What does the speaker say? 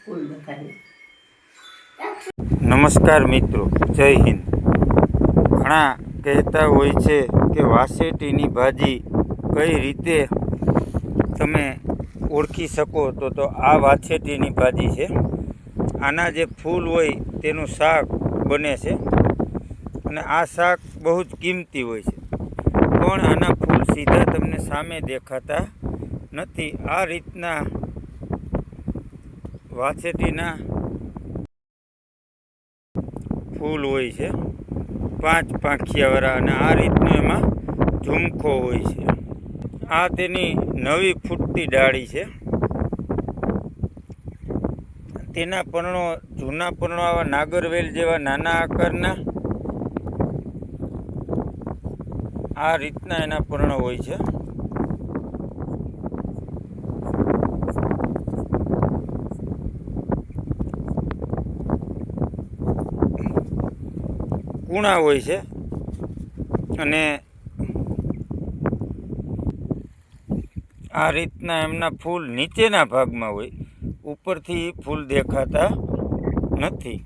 ફૂલ દેખાય. નમસ્કાર મિત્રો, જય હિન્દ. ઘણા કહેતા હોય છે કે વાસેટીની ભાજી કઈ રીતે તમે ઓળખી શકો તો આ વાસેટીની ભાજી છે. આના જે ફૂલ હોય તેનું શાક બને છે અને આ શાક બહુ જ કિંમતી હોય છે, પણ આના ફૂલ સીધા તમને સામે દેખાતા નથી. આ રીતના વાસેટીના ફૂલ હોય છે, 5 પાંખિયાવાળા, અને આ રીતનો એમાં ઝુમખો હોય છે. આ તેની નવી ફૂટતી ડાળી છે. તેના પર્ણો જૂના પર્ણો આવા નાગરવેલ જેવા નાના આકારના આ રીતના એના પર્ણો હોય છે. કૂણા હોય છે અને આ રીતના એમના ફૂલ નીચેના ભાગમાં હોય, ઉપરથી ફૂલ દેખાતા નથી.